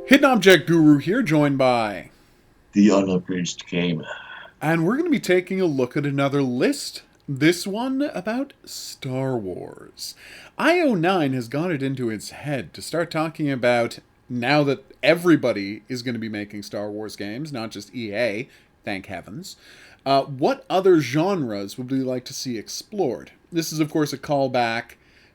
Hidden Object Guru here, joined by... The Unabridged Gamer. And we're going to be taking a look at another list. This one about Star Wars. IO9 has got it into its head to start talking about, now that everybody is going to be making Star Wars games, not just EA, thank heavens, what other genres would we like to see explored? This is, of course, a callback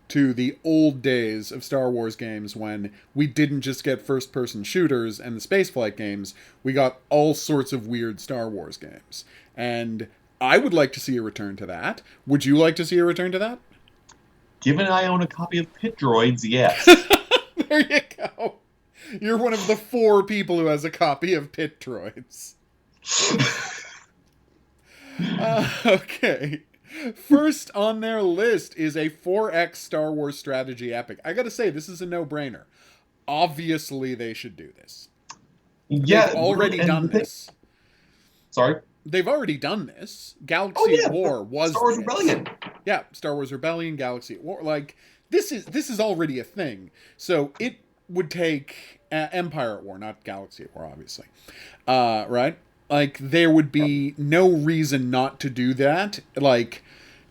to the old days of Star Wars games when we didn't just get first-person shooters and the spaceflight games, we got all sorts of weird Star Wars games. And I would like to see a return to that. Would you like to see a return to that? Given I own a copy of Pit Droids, yes. There you go. You're one of the 4 people who has a copy of Pit Droids. Okay. First on their list is a 4X Star Wars strategy epic. I gotta say, this is a no-brainer. Obviously, they should do this. Yeah, They've already done this. Sorry? They've already done this. Galaxy at War was Star Wars this. Rebellion. Yeah, Star Wars Rebellion, Galaxy at War. Like, this is already a thing. So it would take Empire at War, not Galaxy at War, obviously. Right? Like, there would be no reason not to do that. Like,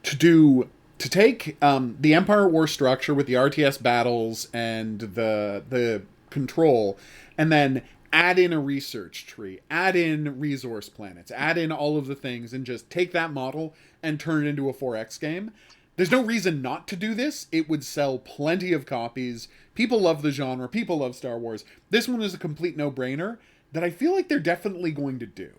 to take the Empire at War structure with the RTS battles and the control, and then add in a research tree, add in resource planets, add in all of the things, and just take that model and turn it into a 4X game. There's no reason not to do this. It would sell plenty of copies. People love the genre. People love Star Wars. This one is a complete no-brainer that I feel like they're definitely going to do.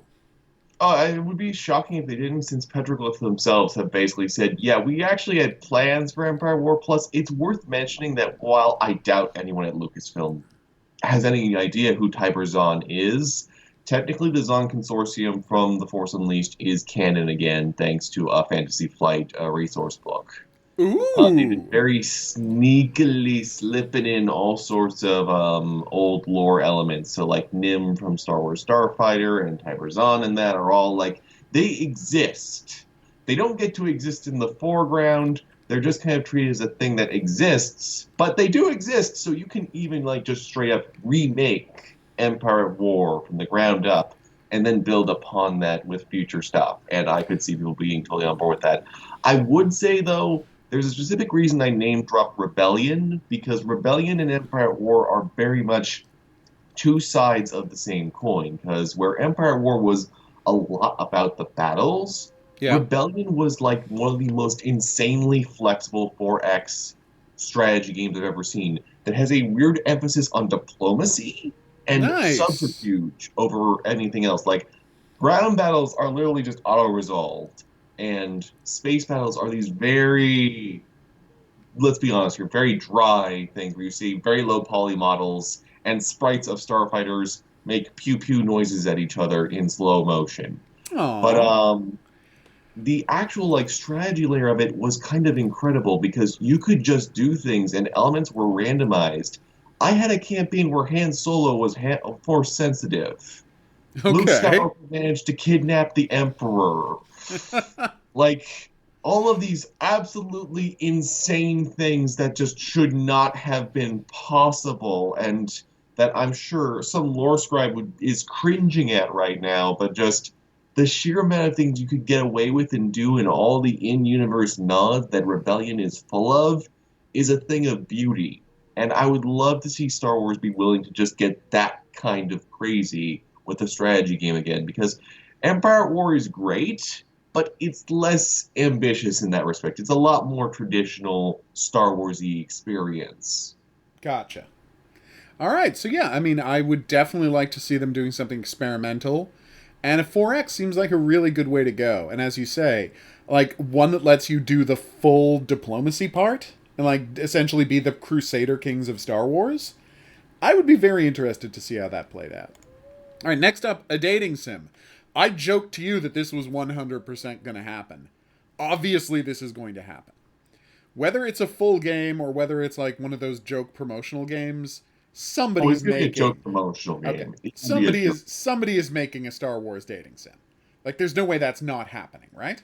Oh, it would be shocking if they didn't, since Petroglyph themselves have basically said, yeah, we actually had plans for Empire War. Plus, it's worth mentioning that while I doubt anyone at Lucasfilm has any idea who Tiber Zahn is, technically the Zahn Consortium from The Force Unleashed is canon again, thanks to a Fantasy Flight resource book. They've been very sneakily slipping in all sorts of old lore elements. So, like, Nim from Star Wars Starfighter and Tiber Zahn and that are all, like, they exist. They don't get to exist in the foreground. They're just kind of treated as a thing that exists. But they do exist, so you can even, like, just straight up remake Empire at War from the ground up and then build upon that with future stuff. And I could see people being totally on board with that. I would say, though, there's a specific reason I name-drop Rebellion, because Rebellion and Empire at War are very much two sides of the same coin, because where Empire at War was a lot about the battles, Rebellion was like one of the most insanely flexible 4X strategy games I've ever seen that has a weird emphasis on diplomacy and subterfuge over anything else. Like, ground battles are literally just auto-resolved, and space battles are these very, let's be honest here, very dry things where you see very low poly models and sprites of starfighters make pew-pew noises at each other in slow motion. Aww. But the actual, like, strategy layer of it was kind of incredible because you could just do things and elements were randomized. I had a campaign where Han Solo was force sensitive. Okay. Luke Skywalker managed to kidnap the Emperor. Like, all of these absolutely insane things that just should not have been possible, and that I'm sure some lore scribe is cringing at right now, but just the sheer amount of things you could get away with and do, and all the in-universe nods that Rebellion is full of, is a thing of beauty. And I would love to see Star Wars be willing to just get that kind of crazy with a strategy game again, because Empire at War is great, but it's less ambitious in that respect. It's a lot more traditional Star Wars-y experience. Gotcha. All right, so yeah, I mean, I would definitely like to see them doing something experimental, and a 4X seems like a really good way to go. And as you say, like, one that lets you do the full diplomacy part, and, like, essentially be the Crusader Kings of Star Wars, I would be very interested to see how that played out. All right, next up, a dating sim. I joked to you that this was 100% going to happen. Obviously, this is going to happen. Whether it's a full game or whether it's like one of those joke promotional games, somebody's making a joke promotional game. Okay. Somebody is making a Star Wars dating sim. Like, there's no way that's not happening, right?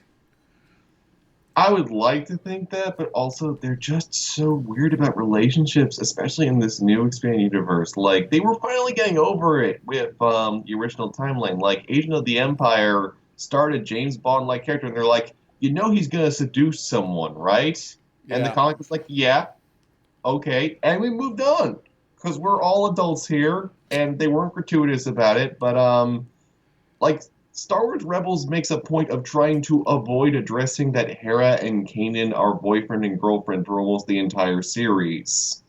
I would like to think that, but also they're just so weird about relationships, especially in this new expanded universe. Like they were finally getting over it with the original timeline. Like Agent of the Empire started James Bond like character, and they're like, you know, he's gonna seduce someone, right? And the Yeah. comic was like, yeah, okay, and we moved on because we're all adults here, and they weren't gratuitous about it. But like Star Wars Rebels makes a point of trying to avoid addressing that Hera and Kanan are boyfriend and girlfriend for almost the entire series.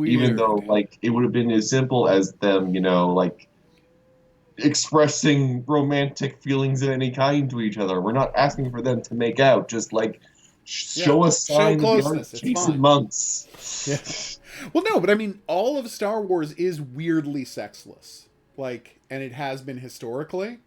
Even though, Weird. like, it would have been as simple as them, like expressing romantic feelings of any kind to each other. We're not asking for them to make out, just like Yeah. show a Show sign that they aren't closeness. It's chasing fine. Yeah. monks. Well, no, but I mean, all of Star Wars is weirdly sexless. Like, and it has been historically.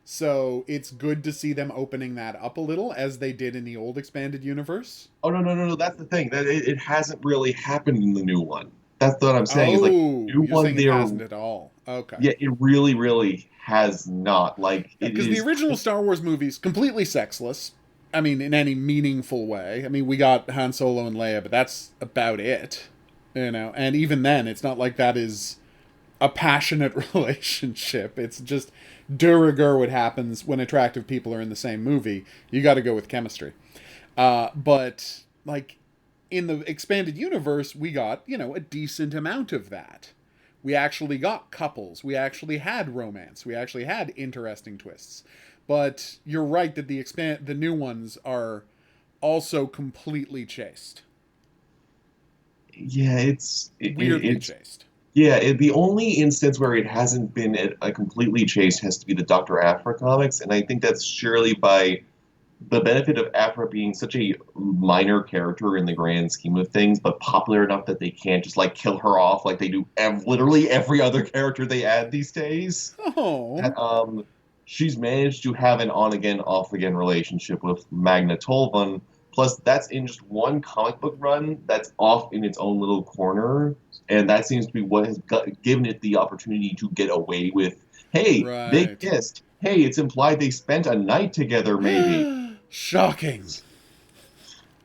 So it's good to see them opening that up a little as they did in the old expanded universe. Oh no, no, no, no! That's the thing. That it hasn't really happened in the new one. That's what I'm saying. Is like Oh, new you're one, saying it they're hasn't at all. Okay. yeah, it really, really has not. Like Yeah, it because the is. original Star Wars movies completely sexless. I mean, in any meaningful way. I mean, we got Han Solo and Leia, but that's about it. And even then, it's not like that is a passionate relationship. It's just de rigueur what happens when attractive people are in the same movie. You got to go with chemistry. But like in the expanded universe, we got a decent amount of that. We actually got couples. We actually had romance. We actually had interesting twists. But you're right that the new ones are also completely chaste, Yeah, weirdly it's chaste. yeah. The only instance where it hasn't been a completely chased has to be the Doctor Aphra comics, and I think that's surely by the benefit of Aphra being such a minor character in the grand scheme of things, but popular enough that they can't just like kill her off like they do literally every other character they add these days. Oh, That she's managed to have an on again, off again relationship with Magna Tolvan. Plus, that's in just one comic book run that's off in its own little corner, and that seems to be what has given it the opportunity to get away with. Hey, they right. kissed. Hey, it's implied they spent a night together, maybe. Shocking.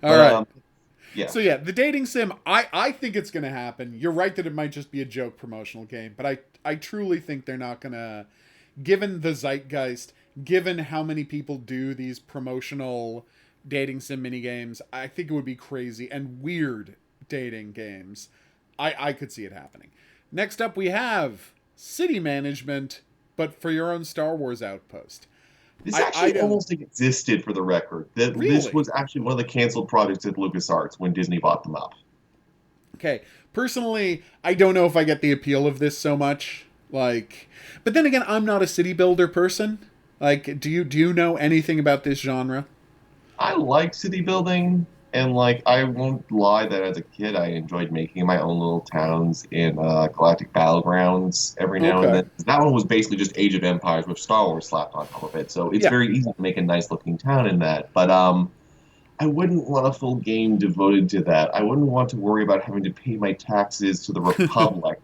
All But right. yeah. So yeah, the dating sim, I think it's gonna happen. You're right that it might just be a joke promotional game, but I truly think they're not gonna, given the zeitgeist, given how many people do these promotional dating sim mini games, I think it would be crazy and weird dating games. I could see it happening. Next up we have city management, but for your own Star Wars outpost. This I actually don't almost existed for the record. That this really. was actually one of the canceled projects at LucasArts when Disney bought them up. Okay, personally, I don't know if I get the appeal of this so much. Like, but then again, I'm not a city builder person. Like, do you know anything about this genre? I like city building, and like I won't lie that as a kid I enjoyed making my own little towns in Galactic Battlegrounds every now and Okay. then. That one was basically just Age of Empires with Star Wars slapped on top of it, so it's Yeah. very easy to make a nice looking town in that. But I wouldn't want a full game devoted to that. I wouldn't want to worry about having to pay my taxes to the Republic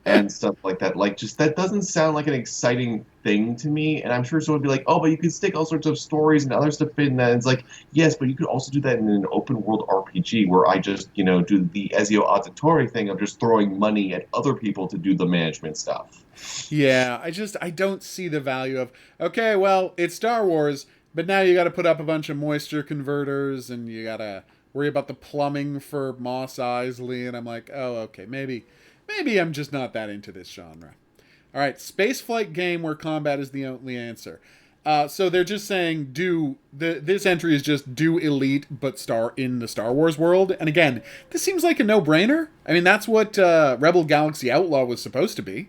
and stuff like that. Like, just that doesn't sound like an exciting thing to me. And I'm sure someone would be like, "Oh, but you could stick all sorts of stories and other stuff in that." And it's like, yes, but you could also do that in an open world RPG where I just, do the Ezio Auditore thing of just throwing money at other people to do the management stuff. Yeah, I don't see the value of, okay, well, it's Star Wars, but now you got to put up a bunch of moisture converters and you got to worry about the plumbing for Moss Eisley, and I'm like, "Oh, okay, maybe I'm just not that into this genre." All right, spaceflight game where combat is the only answer. So they're just saying this entry is just do Elite but star in the Star Wars world. And again, this seems like a no-brainer. I mean, that's what Rebel Galaxy Outlaw was supposed to be.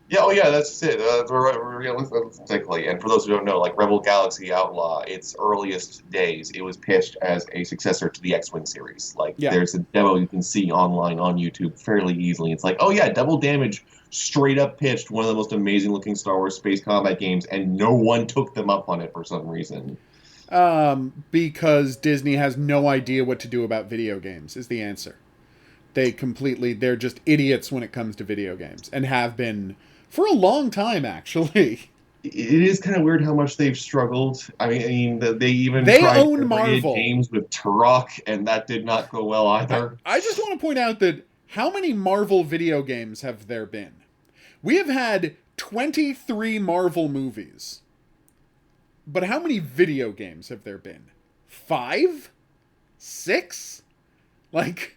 Yeah, oh yeah, that's it. Realistically, and for those who don't know, like Rebel Galaxy Outlaw, its earliest days, it was pitched as a successor to the X-Wing series. Like, Yeah. there's a demo you can see online on YouTube fairly easily. It's like, oh yeah, Double Damage straight up pitched one of the most amazing looking Star Wars space combat games, and no one took them up on it for some reason. Because Disney has no idea what to do about video games is the answer. They're just idiots when it comes to video games and have been for a long time, actually. it is kind of weird how much they've struggled. They even They tried own R-rated Marvel. games with Turok, and that did not go well either. I just want to point out that how many Marvel video games have there been? We have had 23 Marvel movies. But how many video games have there been? 5? 6? Like,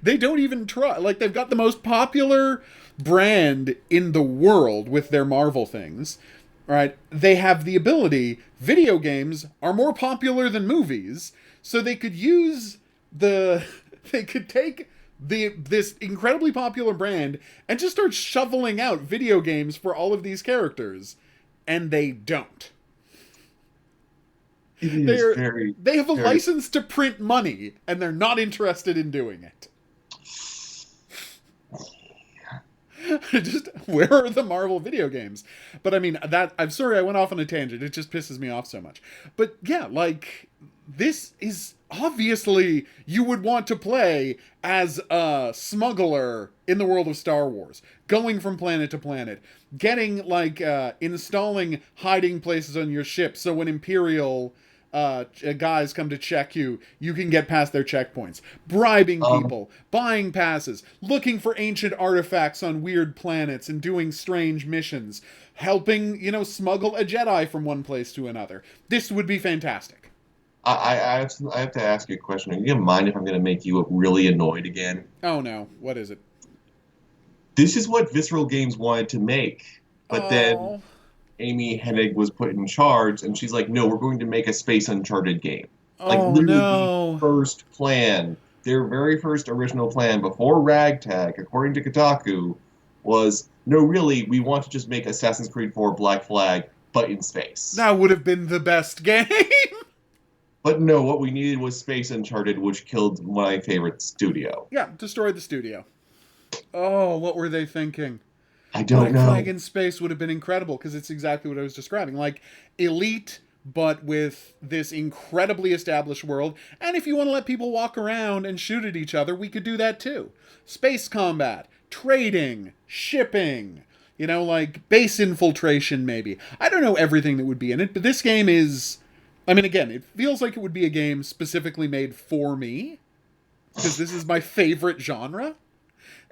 they don't even try. Like, they've got the most popular brand in the world with their Marvel things. Right? They have the ability. Video games are more popular than movies, so they could use the. They could take this incredibly popular brand and just start shoveling out video games for all of these characters, and they don't. It is very, They have a very. license to print money, and they're not interested in doing it. Just, where are the Marvel video games? But I mean, I'm sorry I went off on a tangent. It just pisses me off so much. But yeah, like, this is obviously you would want to play as a smuggler in the world of Star Wars, going from planet to planet, getting like installing hiding places on your ship, so when Imperial guys come to check you, you can get past their checkpoints, bribing people, buying passes, looking for ancient artifacts on weird planets and doing strange missions, helping, smuggle a Jedi from one place to another. This would be fantastic. I have to ask you a question. Are you gonna mind if I'm gonna make you really annoyed again? Oh no, what is it? This is what Visceral Games wanted to make, but then Oh. Amy Hennig was put in charge, and she's like, "No, we're going to make a Space Uncharted game." Like Oh literally the no. first plan, their very first original plan before Ragtag, according to Kotaku, was no, really, we want to just make Assassin's Creed 4 Black Flag, but in space. That would have been the best game. But no, what we needed was Space Uncharted, which killed my favorite studio. Yeah, destroyed the studio. Oh, what were they thinking? I don't Black know. Flag in space would have been incredible because it's exactly what I was describing. Like, Elite, but with this incredibly established world. And if you want to let people walk around and shoot at each other, we could do that too. Space combat, trading, shipping, like base infiltration, maybe. I don't know everything that would be in it, but this game is. I mean, again, it feels like it would be a game specifically made for me because this is my favorite genre.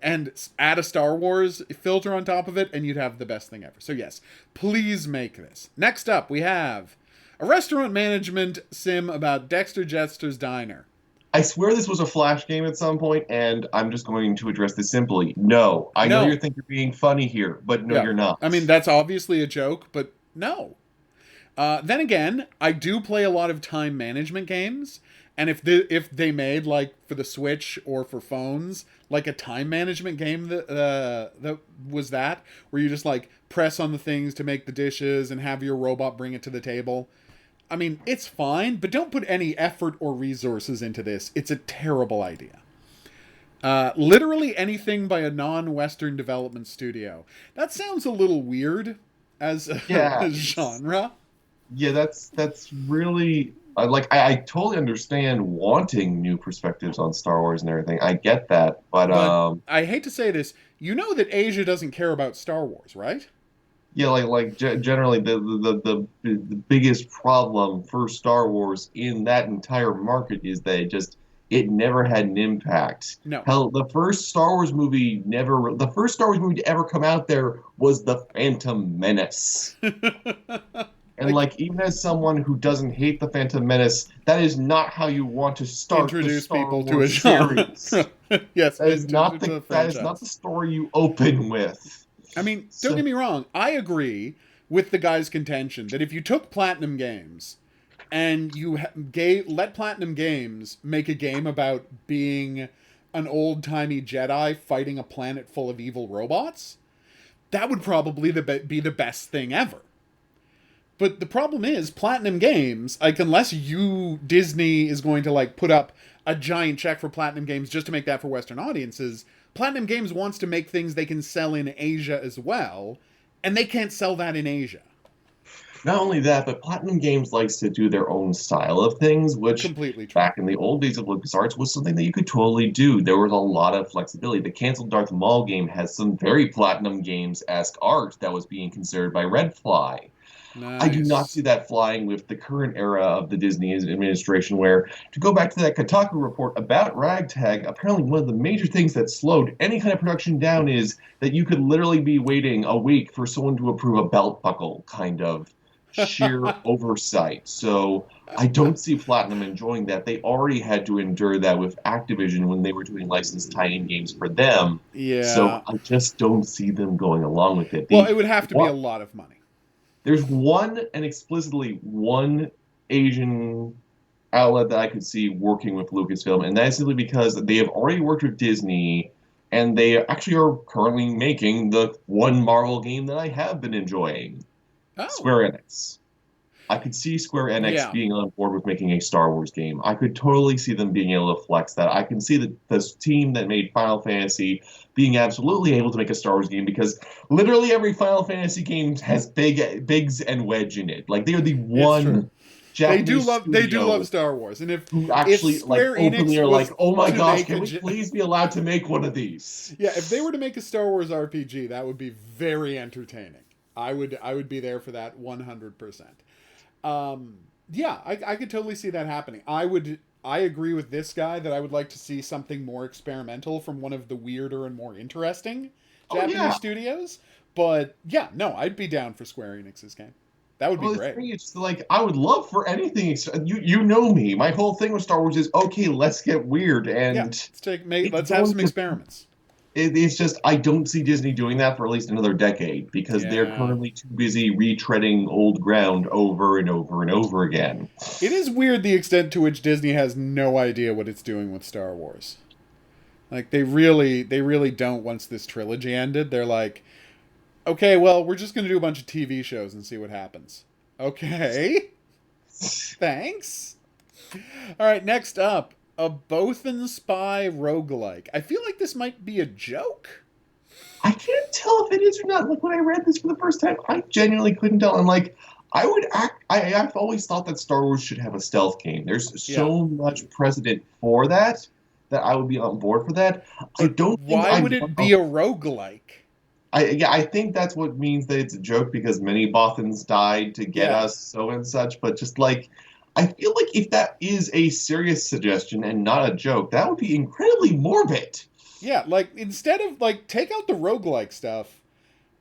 And add a Star Wars filter on top of it, and you'd have the best thing ever. So yes, please make this. Next up, we have a restaurant management sim about Dexters Diner. I swear this was a Flash game at some point, and I'm just going to address this simply. No. I know No. you think you're being funny here, but no, Yeah. you're not. I mean, that's obviously a joke, but no. Then again, I do play a lot of time management games, and if they made, like, for the Switch or for phones, like a time management game that was that, where you just, like, press on the things to make the dishes and have your robot bring it to the table. I mean, it's fine, but don't put any effort or resources into this. It's a terrible idea. Literally anything by a non-Western development studio. That sounds a little weird as a Yeah. genre. Yeah, that's really I totally understand wanting new perspectives on Star Wars and everything. I get that, but But I hate to say this, you know that Asia doesn't care about Star Wars, right? yeah, generally the biggest problem for Star Wars in that entire market is that it never had an impact. No. Hell, the first Star Wars movie to ever come out there was The Phantom Menace. And even as someone who doesn't hate The Phantom Menace, that is not how you want to start Introduce the Star people Wars to a genre. series. Yes, That is not to that is not the story you open with. I mean, don't get me wrong. I agree with the guy's contention that if you took Platinum Games and you let Platinum Games make a game about being an old-timey Jedi fighting a planet full of evil robots, that would probably be the best thing ever. But the problem is, Platinum Games, unless Disney is going to, put up a giant check for Platinum Games just to make that for Western audiences, Platinum Games wants to make things they can sell in Asia as well, and they can't sell that in Asia. Not only that, but Platinum Games likes to do their own style of things, which Completely true. back in the old days of LucasArts was something that you could totally do. There was a lot of flexibility. The canceled Darth Maul game has some very Platinum Games-esque art that was being considered by Redfly. I do not see Nice. that flying with the current era of the Disney administration, where, to go back to that Kotaku report about Ragtag, apparently one of the major things that slowed any kind of production down is that you could literally be waiting a week for someone to approve a belt buckle, kind of sheer oversight. So I don't see Platinum enjoying that. They already had to endure that with Activision when they were doing licensed tie-in games for them. So Yeah. I just don't see them going along with it. Well, it would have to be a lot of money. There's one, and explicitly one, Asian outlet that I could see working with Lucasfilm, and that's simply because they have already worked with Disney, and they actually are currently making the one Marvel game that I have been enjoying, Oh. Square Enix. I could see Square Enix Yeah. being on board with making a Star Wars game. I could totally see them being able to flex that. I can see this team that made Final Fantasy being absolutely able to make a Star Wars game because literally every Final Fantasy game has Biggs and Wedge in it. Like they are the It's true. one Japanese They do love studio Star Wars. And who if actually like Square openly Enix are like, was "Oh my to gosh, make can we please be allowed to make one of these?" yeah, if they were to make a Star Wars RPG, that would be very entertaining. I would be there for that 100%. Um, yeah, I could totally see that happening. I agree with this guy that I would like to see something more experimental from one of the weirder and more interesting Oh Japanese yeah. studios. But yeah, no, I'd be down for Square Enix's game. That would be Well, great. it's just like I would love for anything. You know me. My whole thing with Star Wars is okay. Let's get weird, Yeah, and it's let's have going some to. experiments. It's just I don't see Disney doing that for at least another decade because they're Yeah. currently too busy retreading old ground over and over and over again. It is weird the extent to which Disney has no idea what it's doing with Star Wars. Like they really don't once this trilogy ended. They're like, "Okay, well, we're just going to do a bunch of TV shows and see what happens." Okay. Thanks. All right, next up, a Bothan Spy roguelike. I feel like this might be a joke. I can't tell if it is or not. Like when I read this for the first time, I genuinely couldn't tell. And like I would act. I've always thought that Star Wars should have a stealth game. There's Yeah. so much precedent for that that I would be on board for that. I But don't think why I would it want be a roguelike? I think that's what means that it's a joke because many Bothans died to get Yeah. us so and such. But just like, I feel like if that is a serious suggestion and not a joke, that would be incredibly morbid. Yeah, like instead of like take out the roguelike stuff,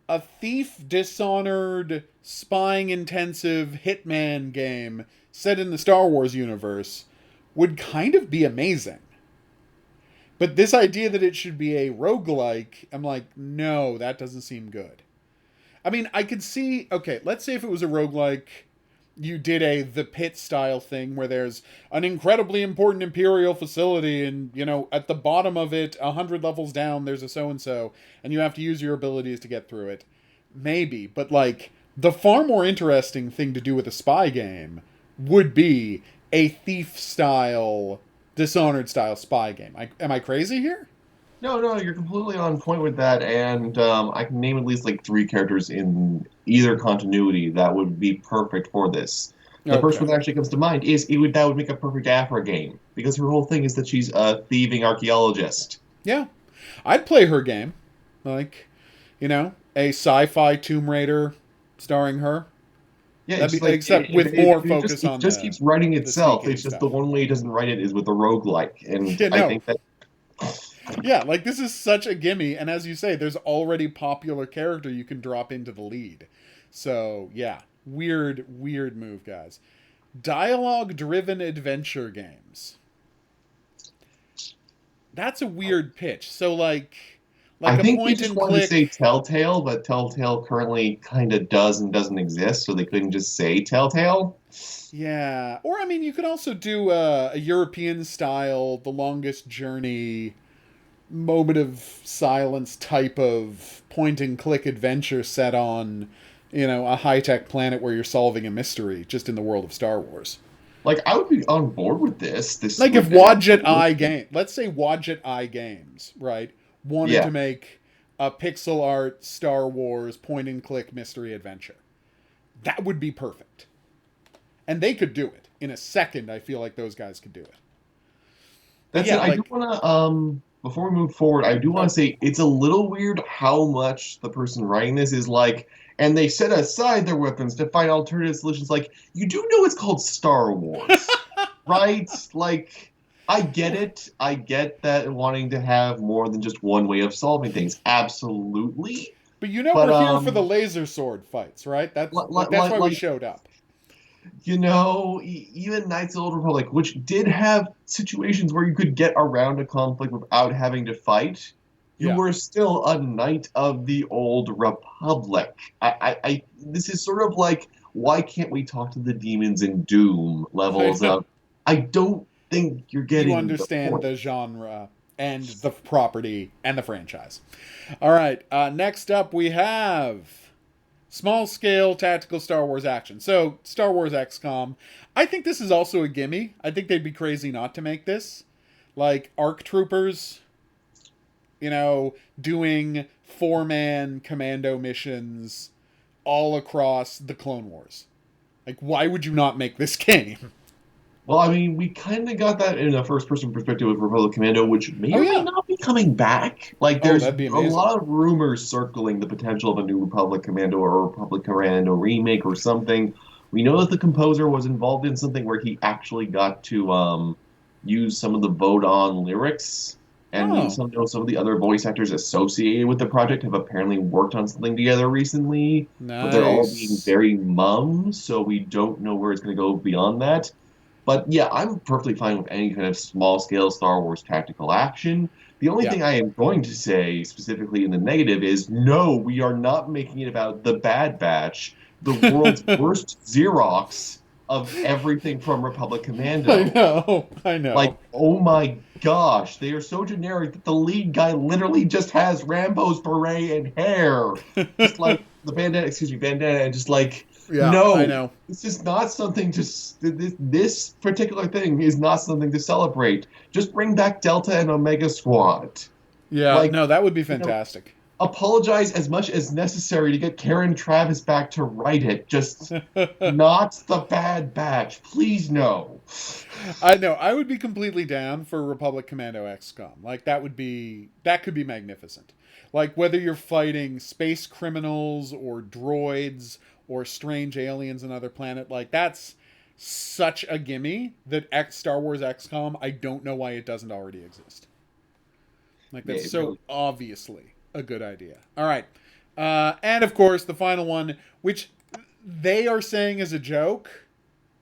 a thief dishonored spying intensive hitman game set in the Star Wars universe would kind of be amazing. But this idea that it should be a roguelike, I'm like, no, that doesn't seem good. I mean, I could see, okay, let's say if it was a roguelike, you did a The Pit style thing where there's an incredibly important Imperial facility, and, you know, at the bottom of it, 100 levels down, there's a so and so, and you have to use your abilities to get through it. Maybe, but like, the far more interesting thing to do with a spy game would be a thief style, Dishonored style spy game. Am I crazy here? No, no, you're completely on point with that, and I can name at least like three characters in either continuity that would be perfect for this. The first one Okay. that actually comes to mind is that would make a perfect Afra game because her whole thing is that she's a thieving archaeologist. Yeah. I'd play her game. Like, you know, a sci-fi Tomb Raider starring her. Yeah, it's That'd just be like except with more focus it on just keeps writing the itself. sneaking It's just the stuff. one way it doesn't write it is with a roguelike, and Yeah, I no. think that Yeah, like this is such a gimme, and as you say, there's already popular character you can drop into the lead. So yeah, weird move, guys. Dialogue driven adventure games. That's a weird pitch. So I like a think they point just and wanted to say click. Telltale, but Telltale currently kind of does and doesn't exist, so they couldn't just say Telltale. Yeah, or I mean, you could also do a European style, The Longest Journey, moment of silence type of point and click adventure set on, you know, a high tech planet where you're solving a mystery, just in the world of Star Wars. Like I would be on board with this. This Like if would Wadjet absolutely, Eye Game, let's say Wadjet Eye Games, right, wanted yeah. to make a pixel art Star Wars point and click mystery adventure. That would be perfect. And they could do it. In a second, I feel like those guys could do it. But That's yeah, it. I do like, want to, before we move forward, I do want oh, to say it's a little weird how much the person writing this is like, and they set aside their weapons to find alternative solutions. Like, you do know it's called Star Wars, right? Like, I get it. I get that wanting to have more than just one way of solving things. Absolutely. but you know But, we're here for the laser sword fights, right? That's why we like showed up. even Knights of the Old Republic, which did have situations where you could get around a conflict without having to fight, you Yeah. were still a Knight of the Old Republic. This is sort of like, why can't we talk to the demons in Doom I levels know. of, I don't think you're You getting the understand point. the genre and the property and the franchise. All right. Next up, we have small scale tactical Star Wars action. So, Star Wars XCOM. I think this is also a gimme. I think they'd be crazy not to make this. Like, ARC Troopers, doing 4-man commando missions all across the Clone Wars. Like, why would you not make this game? Well, I mean, we kind of got that in a first-person perspective with Republic Commando, which may Oh, or may yeah. not be coming back. Like, Oh, there's that'd be a amazing. lot of rumors circling the potential of a new Republic Commando or a Republic Commando remake or something. We know that the composer was involved in something where he actually got to use some of the vote-on lyrics, and Oh, some of the other voice actors associated with the project have apparently worked on something together recently, but they're all being nice. very mum, so we don't know where it's going to go beyond that. But yeah, I'm perfectly fine with any kind of small scale Star Wars tactical action. The only Yeah. thing I am going to say specifically in the negative is no, we are not making it about the Bad Batch, the world's worst Xerox of everything from Republic I Commando. know. I know. Like, oh my gosh, they are so generic that the lead guy literally just has Rambo's beret and hair. Just like the bandana, excuse me, bandana, and just like, Yeah, I no, know. this is not something to, this particular thing is not something to celebrate. Just bring back Delta and Omega Squad. Yeah, Like, no, that would be you know, fantastic. apologize as much as necessary to get Karen Travis back to write it. Just not the Bad Batch. Please, no. I know. I would be completely down for Republic Commando XCOM. Like that could be magnificent. Like whether you're fighting space criminals or droids or strange aliens on another planet, like that's such a gimme that Star Wars XCOM, I don't know why it doesn't already exist. Like Yeah, that's it so really. obviously a good idea. All right. And of course, the final one, which they are saying is a joke,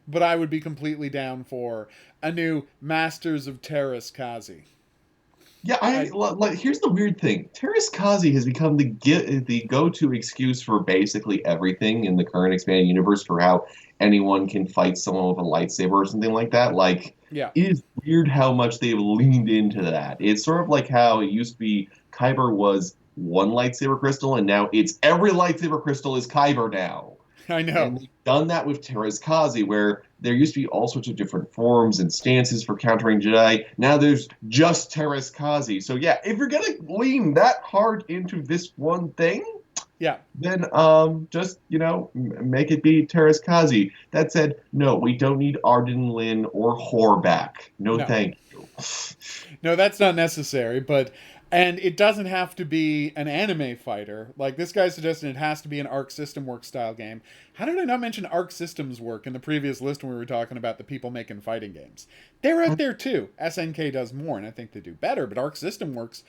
but I would be completely down for a new Masters of Teras Kazi. Yeah, I here's the weird thing. Teras Kazi has become the go-to excuse for basically everything in the current expanded universe for how anyone can fight someone with a lightsaber or something like that. Like, yeah, it is weird how much they've leaned into that. It's sort of like how it used to be Kyber was one lightsaber crystal, and now it's every lightsaber crystal is Kyber now. I know. And they've done that with Teras Kazi, where there used to be all sorts of different forms and stances for countering Jedi. Now there's just Teras Kazi. So yeah, if you're gonna lean that hard into this one thing, Yeah, then just make it be Teras Kazi. That said, no, we don't need Arden Lin or Horback. No, no, thank you. no, that's not necessary. And it doesn't have to be an anime fighter. Like this guy suggested, it has to be an Arc System Works style game. How did I not mention Arc Systems Work in the previous list when we were talking about the people making fighting games? They're out there too. SNK does more, and I think they do better. But Arc System Works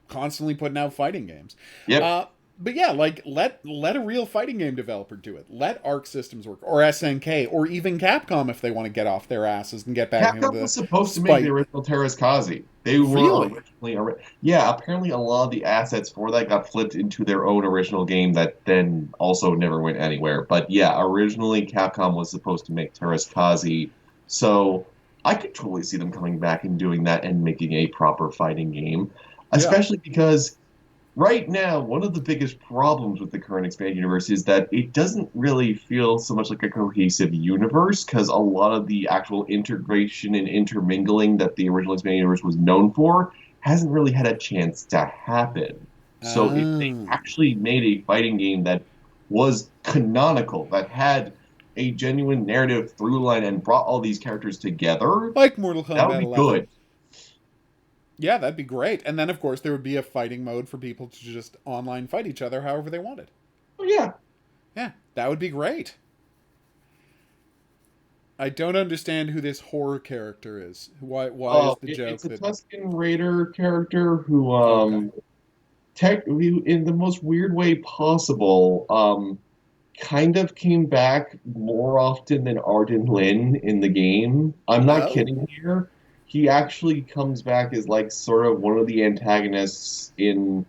constantly putting out fighting games. Yep. But yeah, like let a real fighting game developer do it. Let Arc Systems Work or SNK or even Capcom if they want to get off their asses and get back into Capcom the was supposed to make the spite. original Teras Kazi. They were Really? originally, yeah. Apparently, a lot of the assets for that got flipped into their own original game that then also never went anywhere. But yeah, originally Capcom was supposed to make Teras Kazi, so I could totally see them coming back and doing that and making a proper fighting game, Yeah. especially because right now, one of the biggest problems with the current expanded universe is that it doesn't really feel so much like a cohesive universe because a lot of the actual integration and intermingling that the original expanded universe was known for hasn't really had a chance to happen. So if they Oh. actually made a fighting game that was canonical, that had a genuine narrative through line and brought all these characters together, Like Mortal that would Kombat be 11. good. Yeah, that'd be great. And then, of course, there would be a fighting mode for people to just online fight each other however they wanted. Oh, yeah. Yeah, that would be great. I don't understand who this horror character is. Why is the joke It's a that... Tusken Raider character who, Okay. in the most weird way possible, kind of came back more often than Arden Lin in the game. I'm not Oh. kidding here. He actually comes back as like sort of one of the antagonists in.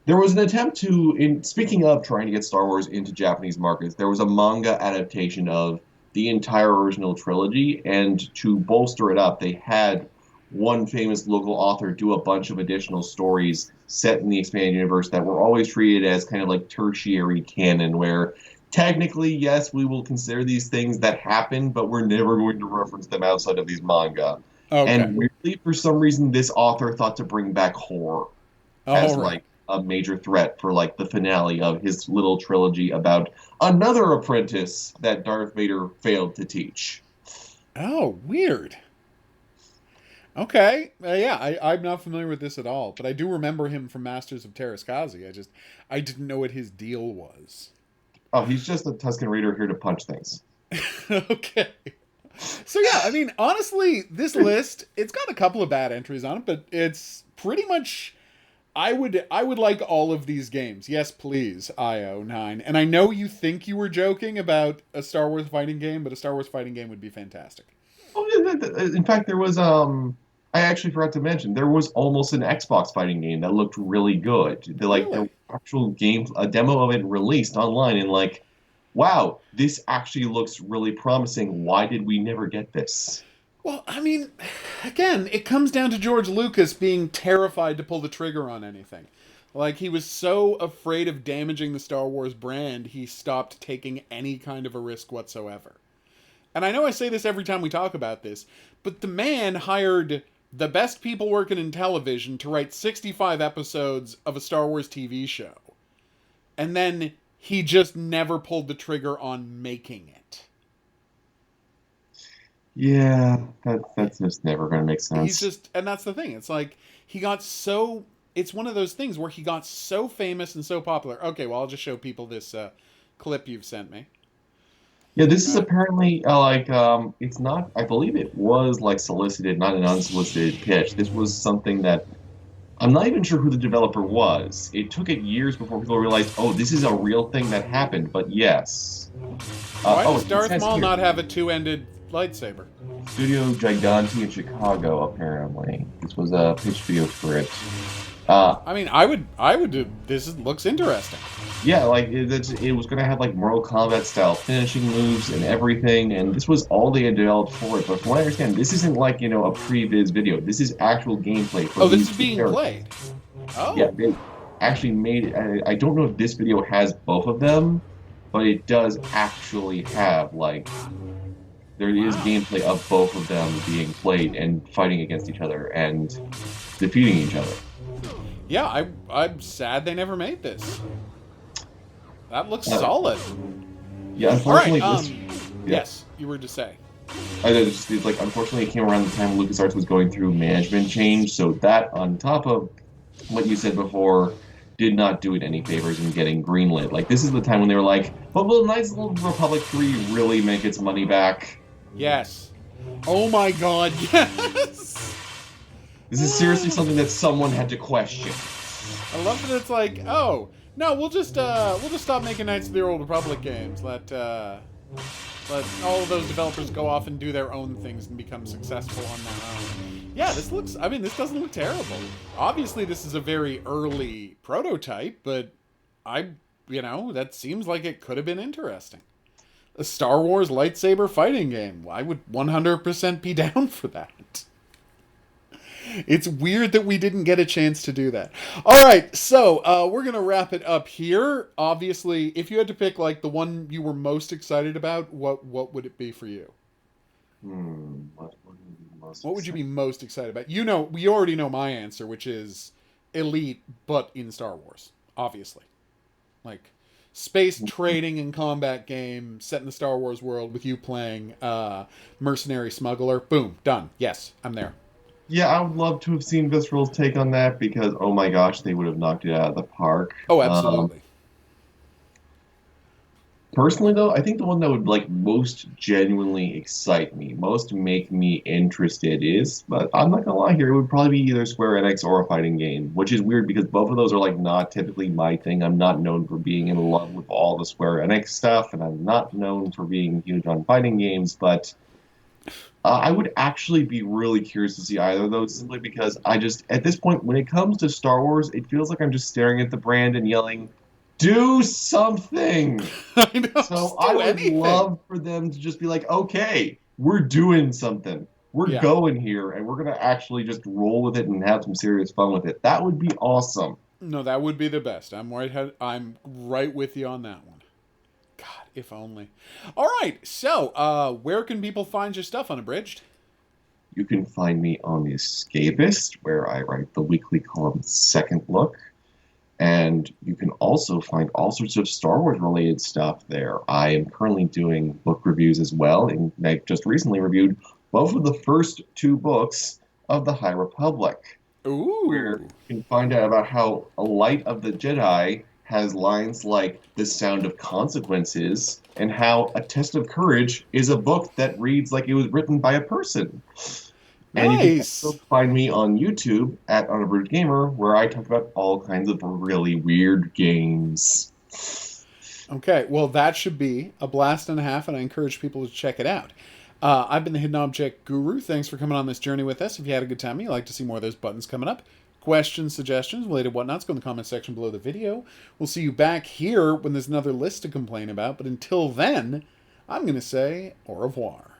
There was an attempt to, in speaking of trying to get Star Wars into Japanese markets, there was a manga adaptation of the entire original trilogy, and to bolster it up, they had one famous local author do a bunch of additional stories set in the expanded universe that were always treated as kind of like tertiary canon, where technically, yes, we will consider these things that happen, but we're never going to reference them outside of these manga. Okay. And weirdly, for some reason, this author thought to bring back horror as All right. like a major threat for like the finale of his little trilogy about another apprentice that Darth Vader failed to teach. Oh, weird. Okay. Yeah, I'm not familiar with this at all, but I do remember him from Masters of Teras Kazi. I didn't know what his deal was. Oh, he's just a Tusken Raider here to punch things. Okay. So yeah, I mean, honestly, this list, it's got a couple of bad entries on it, but it's pretty much I would like all of these games. Yes, please, IO9. And I know you think you were joking about a Star Wars fighting game, but a Star Wars fighting game would be fantastic. Oh, in fact, there was I actually forgot to mention there was almost an Xbox fighting game that looked really good. The Really? actual game, a demo of it released online, and like, wow, this actually looks really promising. Why did we never get this? Well, I mean, again, it comes down to George Lucas being terrified to pull the trigger on anything. Like, he was so afraid of damaging the Star Wars brand, he stopped taking any kind of a risk whatsoever. And I know I say this every time we talk about this, but the man hired the best people working in television to write 65 episodes of a Star Wars TV show. And then he just never pulled the trigger on making it. Yeah, that's just never going to make He's sense. just, and that's the thing. It's like, he got so, it's one of those things where he got so famous and so popular. Okay, well, I'll just show people this clip you've sent me. Yeah, this is Uh, apparently it's not. I believe it was like solicited, not an unsolicited pitch. This was something that I'm not even sure who the developer was. It took it years before people realized, oh, this is a real thing that happened. But yes. why Oh, does it Darth says Maul here, not have a two-ended lightsaber? Studio Giganti in Chicago. Apparently, this was a pitch video for it. Uh, I mean, I would do, looks interesting. Yeah, like it was going to have like Mortal Kombat style finishing moves and everything, and this was all they had developed for it. But from what I understand, this isn't like a pre-viz video. This is actual gameplay for Oh, this these is two being characters. played. Yeah, Oh, they actually made. I don't know if this video has both of them, but it does actually have like there is wow. gameplay of both of them being played and fighting against each other and defeating each other. Yeah, I'm sad they never made this. That looks Uh, solid. yeah, All right. unfortunately, this. Yeah. Yes, you were to say. Like unfortunately it came around the time LucasArts was going through management change, so that on top of what you said before did not do it any favors in getting greenlit. Like this is the time when they were like, "But will Knights of the Old Republic 3 really make its money back?" Yes. Oh my God. Yes. This is seriously something that someone had to question. I love that it's like, oh no, we'll just stop making Knights of the Old Republic games. Let all of those developers go off and do their own things and become successful on their own. Yeah, this doesn't look terrible. Obviously, this is a very early prototype, but that seems like it could have been interesting. A Star Wars lightsaber fighting game. I would 100% be down for that. It's weird that we didn't get a chance to do that. All right, so we're gonna wrap it up here. Obviously, if you had to pick like the one you were most excited about, what would it be for you? What would be most What would you be exciting? most excited about? We already know my answer, which is Elite, but in Star Wars, obviously. Like, space trading and combat game set in the Star Wars world with you playing mercenary smuggler. Boom, done. Yes, I'm there. Yeah, I would love to have seen Visceral's take on that because, oh my gosh, they would have knocked it out of the park. Oh, absolutely. Personally, though, I think the one that would like most genuinely excite me, most make me interested is, but I'm not gonna lie here, it would probably be either Square Enix or a fighting game, which is weird because both of those are like not typically my thing. I'm not known for being in love with all the Square Enix stuff, and I'm not known for being huge on fighting games, but I would actually be really curious to see either of those simply because I just, at this point, when it comes to Star Wars, it feels like I'm just staring at the brand and yelling, do something. I know. So I would love for them to just be like, okay, we're doing something. We're going here, and we're going to actually just roll with it and have some serious fun with it. That would be awesome. No, that would be the best. I'm right with you on that one. God, if only. All right, so where can people find your stuff, Unabridged? You can find me on The Escapist, where I write the weekly column Second Look. And you can also find all sorts of Star Wars related stuff there. I am currently doing book reviews as well, and I just recently reviewed both of the first two books of the High Republic. Ooh. Where you can find out about how A Light of the Jedi has lines like The Sound of Consequences, and how A Test of Courage is a book that reads like it was written by a person. And you can also find me on YouTube at UnabridgedGamer, where I talk about all kinds of really weird games. Okay, well, that should be a blast and a half, and I encourage people to check it out. I've been the Hidden Object Guru. Thanks for coming on this journey with us. If you had a good time and you'd like to see more of those buttons coming up, questions, suggestions, related whatnots, go in the comment section below the video. We'll see you back here when there's another list to complain about, but until then, I'm going to say au revoir.